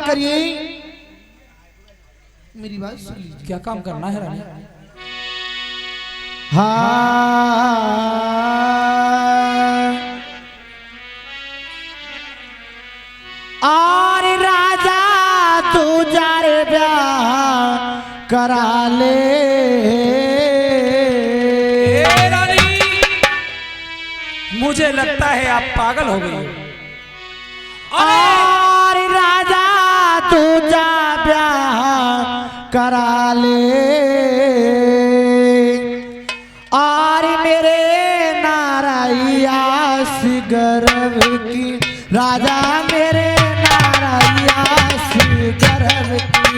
करिए। मेरी बात सुन लीजिए। क्या काम करना है रानी? और राजा तू जा रे ब्याह करा ले। रानी, मुझे लगता है आप पागल हो गई। और राजा तू जा ब्याह करा ले। और मेरे नाराया सी गर्व की राजा मेरे नाराया सी गर्व की।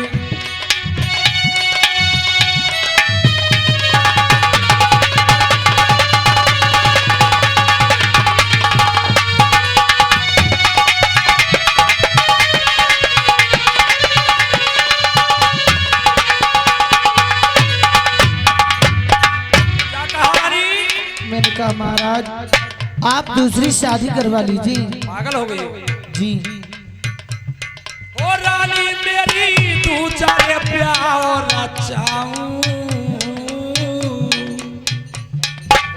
मैंने कहा महाराज आप दूसरी शादी करवा लीजिए। पागल हो गई जी। ओ रानी मेरी तू चाहे प्यार चाहूं।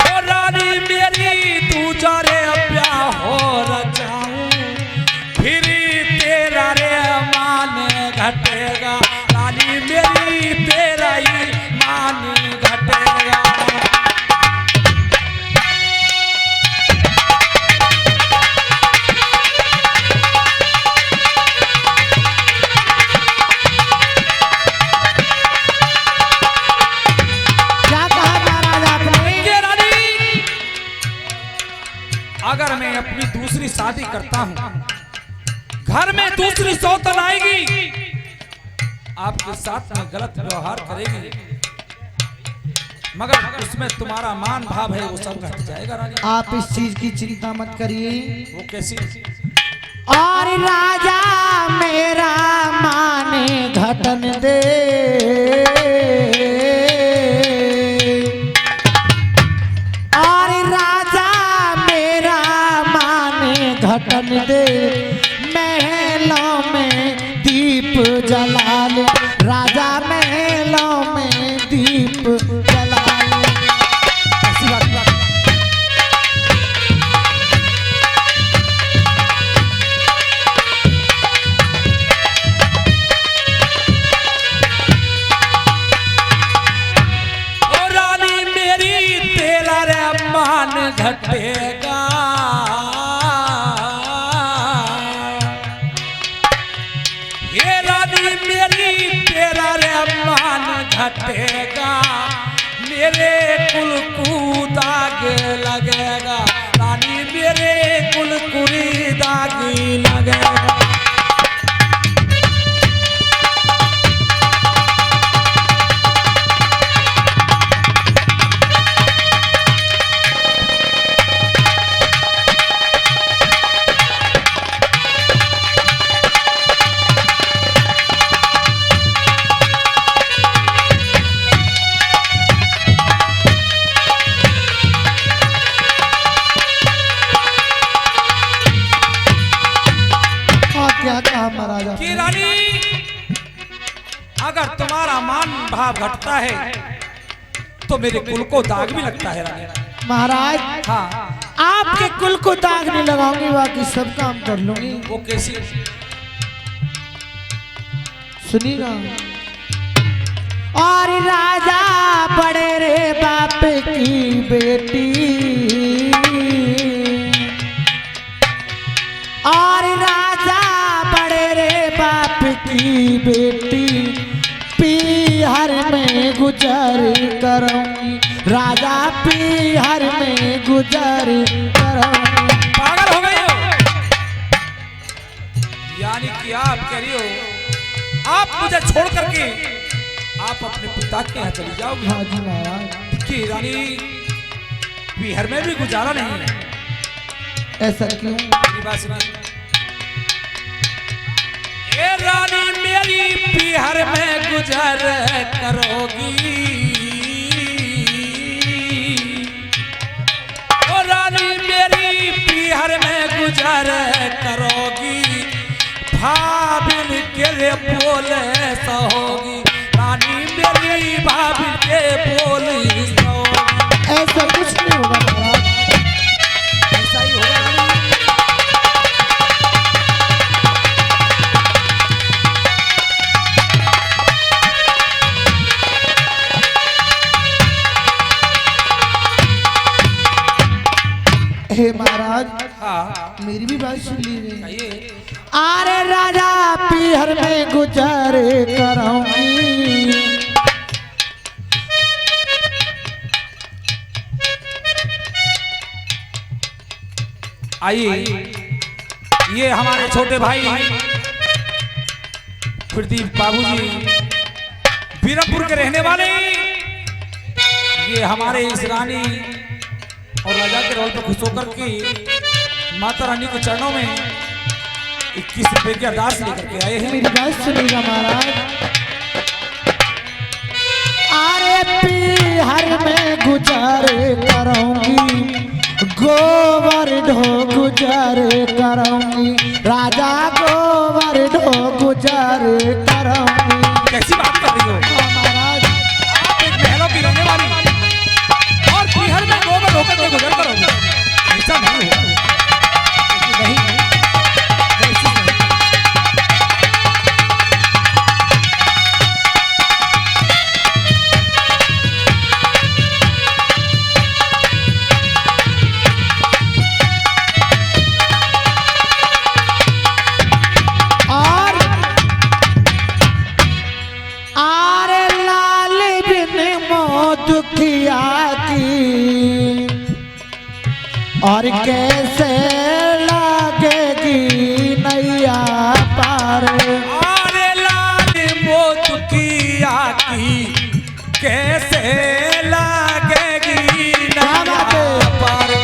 ओ रानी मेरी तू चाहे प्यार चाहूं। फिर तेरा रे मान घटेगा। रानी मेरी तेरा ही मान घटेगा। अगर मैं अपनी दूसरी शादी करता हूं, घर में दूसरी सौतन आएगी, आपके साथ में गलत व्यवहार करेगी, मगर उसमें तुम्हारा मान भाव है वो सब घट जाएगा रानी। आप इस चीज की चिंता मत करिए। वो कैसी? और राजा मेरा मान घटन दे। घटन दे महलों में दीप जला ले। राजा महलों में दीप जला ले। ओ रानी मेरी तेरा रे मान घटेगा। घटेगा मेरे कुल को दाग लगेगा। रानी मेरे कुल कुरी दाग लगेगा। कि रानी अगर तुम्हारा मान भाव घटता है तो मेरे कुल को दाग भी लगता है रानी। महाराज हाँ, आपके कुल को दाग नहीं लगाऊंगी, बाकी सब काम कर लूंगी। वो कैसी? सुनिएगा। और राजा बड़े रे बाप की बेटी। और राजा बड़े रे बाप की बेटी पीहर में गुजर करूंगी। राजा पीहर में गुजर करूंगी। पागल हो गई हो? यानी कि आप कह रही हो आप मुझे छोड़ करके आप अपने पिता के यहाँ चली जाओगी? हाँ जी महाराज। कि रानी पीहर में भी गुजारा नहीं है। ऐसा क्यों? मेरी बात सुनिए। ए रानी मेरी पीहर में गुजर करोगी। ओ रानी मेरी पीहर में गुजर करोगी। भाभिन के रे बोले सहोगी, रानी मेरी भाभी के बोली सहोगी। ऐसा कुछ नहीं होगा महाराज, ऐसा ही होगा रानी। हे महाराज हाँ मेरी भी बात सुन लीजिए। कहिए। अरे राजा पीहर में गुजर कराऊंगी, आइए, ये हमारे छोटे भाई प्रदीप बाबूजी बीरमपुर के रहने वाले, ये हमारे इस रानी और राजा के रोल पर खुश होकर के माता रानी के चरणों में 21 रुपए की अरदास लेकर के आए हैं। मेरी बात सुनिएगा महाराज। अरे पीहर में गुजर कराऊंगी, गोबर ढो गुजर कराऊंगी, राजा गोबर ढो गुजर कराऊंगी। कैसी बात कर रही हो महाराज? आप एक महलों की रहने वाली और पीहर में गोबर होकर के गुजर करोगे, ऐसा नहीं होगा। नहीं ऐसी नहीं। आरे लाल बिन दुखिया की और कैसे लागेगी नैया पार। अरे लाल मौत की आकी कैसे लागेगी नैया पार।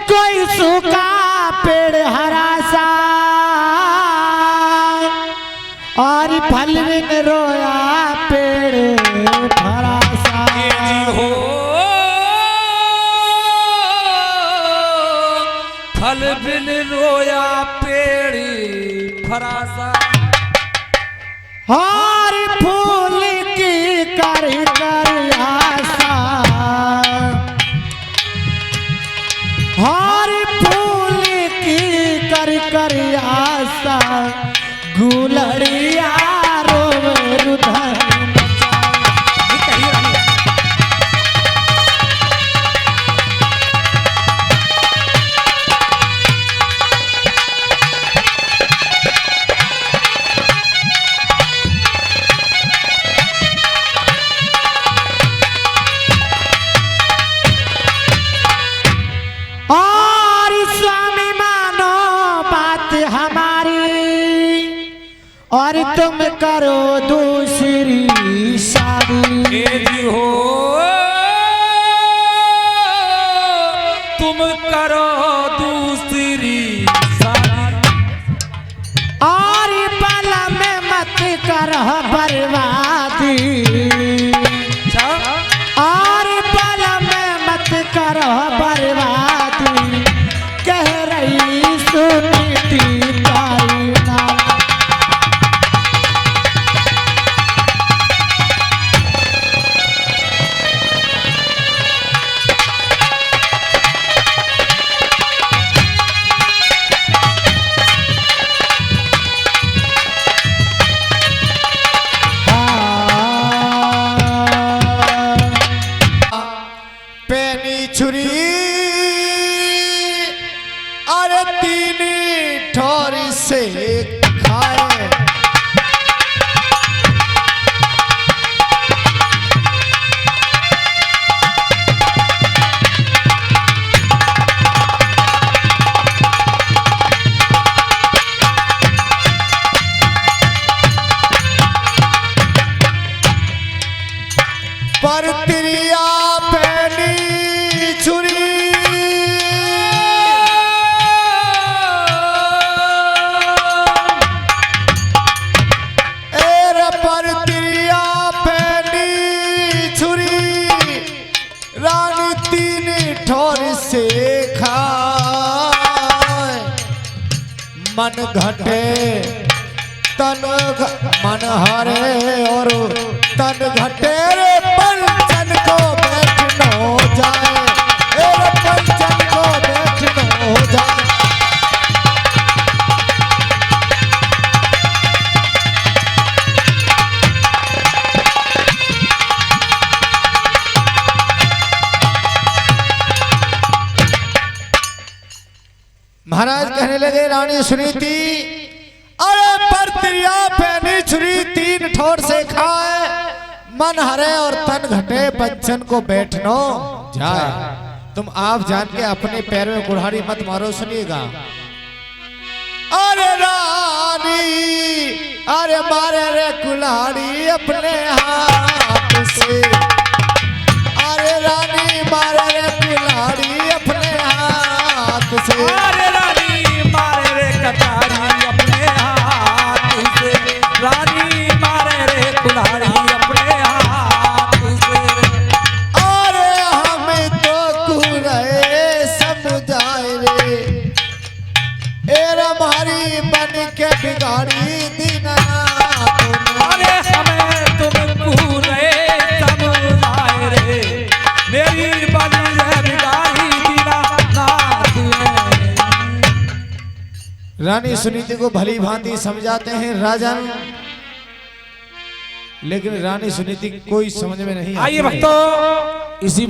कोई सूखा पेड़ हरा सा और फल बिन रोया पेड़ भरा सा। हो फल बिन रोया पेड़ फरासा। और फूल की कर कर आशा, हर फूल की कर कर आशा, गुलड़िया रोवे रुधन ये कहिए रानी। और स्वामी मानो बात हमारी और तुम करो दूसरी शादी। जी हो तुम करो दूसरी शादी। और पल में मत करह बर्बादी, अच्छा और पल में मत करह बर्बादी, कह रही सुनीति तारी नाम। पेनी छुरी अरे तीन ठोर से खाए, रानी तीन ठोर से खाए मन घटे मन हरे और तन घटे रे पंचन को बैठनो जाए रे पंचन को बैठनो जाए। महाराज कहने लगे रानी सुनीति अरे पर त्रिया पहनी छुरी तीन ठोर से खाए मन हरे और तन घटे पंचन को बैठनो जाए। तुम आप जान के अपने पैर में कुल्हाड़ी मत मारो, सुनिएगा। अरे रानी अरे मारे रे कुल्हाड़ी अपने हाथ से अरे रानी मारे रे कुल्हाड़ी अपने हाथ से अरे रानी मारे रे कटारी अपने हाथ से रानी मारे रे कुल्हाड़ी अपने हाथ से। अरे हमें तो कुरे समझाए रे एरा मारी बन के बिगाड़ी दीनानाथ। अरे हमें तुम पूरे समझाए रे मेरी बनी रे बिगाड़ी दीनानाथ। रानी सुनीति को भली भांति समझाते हैं राजन, लेकिन रानी सुनीति कोई समझ में नहीं आती। आइए भक्तों इसी